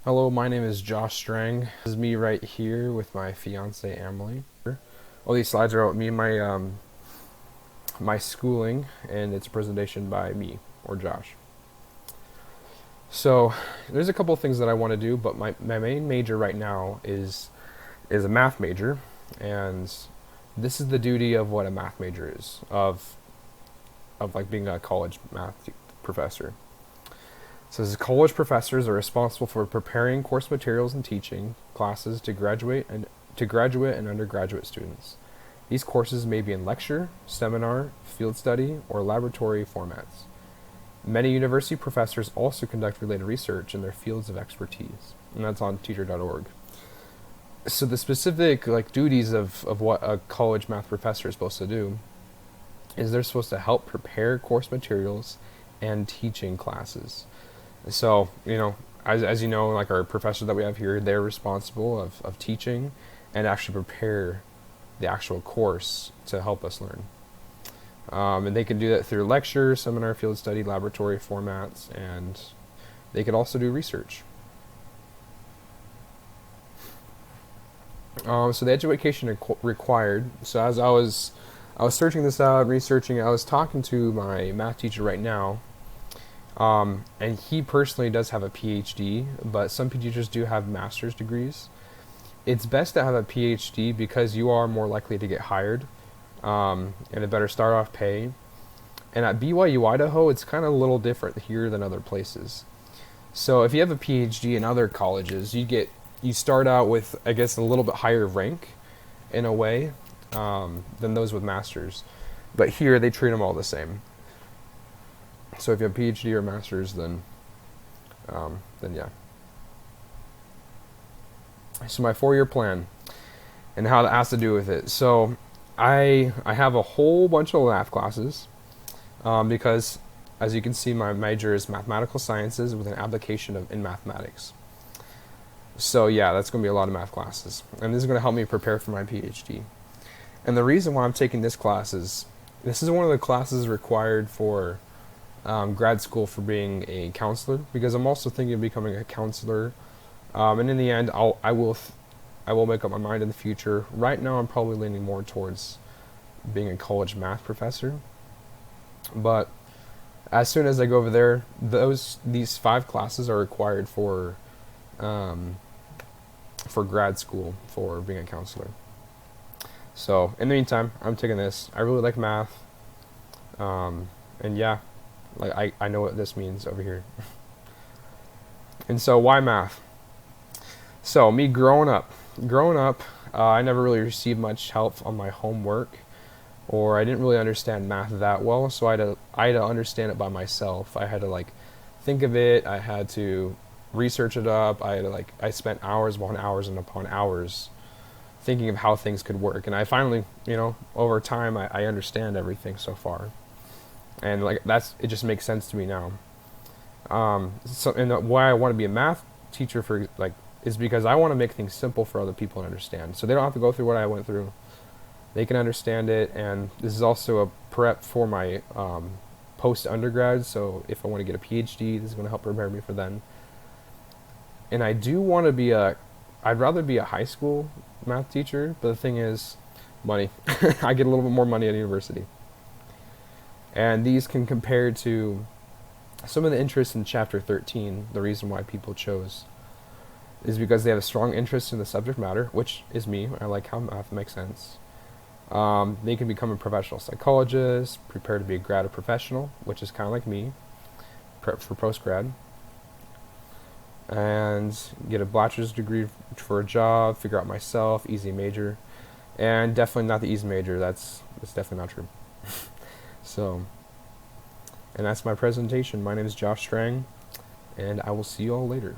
Hello, my name is Josh Strang. This is me right here with my fiance Emily. All these slides are about me and my schooling, and it's a presentation by me or Josh. So there's a couple of things that I want to do, but my main major right now is a math major, and this is the duty of what a math major is of like being a college math professor. So, as college professors are responsible for preparing course materials and teaching classes to graduate and undergraduate students. These courses may be in lecture, seminar, field study, or laboratory formats. Many university professors also conduct related research in their fields of expertise, and that's on teacher.org. So the specific duties of what a college math professor is supposed to do is they're supposed to help prepare course materials and teaching classes. So, as you know, like our professors that we have here, they're responsible of teaching and actually prepare the actual course to help us learn. And they can do that through lecture, seminar, field study, laboratory formats, and they could also do research. So the education required. So as I was searching this out, researching, I was talking to my math teacher right now, and he personally does have a PhD, but some teachers do have master's degrees. It's best to have a PhD because you are more likely to get hired, and a better start off pay. And at BYU Idaho, it's kind of a little different here than other places. So if you have a PhD in other colleges, you start out with, I guess, a little bit higher rank in a way than those with masters. But here they treat them all the same. So if you have a PhD or master's, then yeah. So my 4-year plan and how that has to do with it. So I have a whole bunch of math classes because, as you can see, my major is mathematical sciences with an application in mathematics. So yeah, that's going to be a lot of math classes, and this is going to help me prepare for my PhD. And the reason why I'm taking this class is this is one of the classes required for grad school for being a counselor, because I'm also thinking of becoming a counselor. And in the end, I will make up my mind in the future. Right now, I'm probably leaning more towards being a college math professor. But as soon as I go over there, these 5 classes are required for grad school for being a counselor. So in the meantime, I'm taking this. I really like math, and yeah, I know what this means over here. And so why math? So me growing up, I never really received much help on my homework, or I didn't really understand math that well. So I had to understand it by myself. I had to think of it. I had to research it up. I spent hours upon hours and upon hours thinking of how things could work. And I finally, over time, I understand everything so far. And it just makes sense to me now. And why I want to be a math teacher is because I want to make things simple for other people to understand. So they don't have to go through what I went through. They can understand it, and this is also a prep for my post-undergrad, so if I want to get a PhD, this is going to help prepare me for then. And I do want to I'd rather be a high school math teacher, but the thing is, money. I get a little bit more money at university. And these can compare to some of the interests in Chapter 13, the reason why people chose is because they have a strong interest in the subject matter, which is me. I like how math makes sense. They can become a professional psychologist, prepare to be a grad professional, which is kind of like me, prep for post-grad, and get a bachelor's degree for a job, figure out myself, easy major, and definitely not the easy major. That's definitely not true. So, and that's my presentation. My name is Josh Strang, and I will see you all later.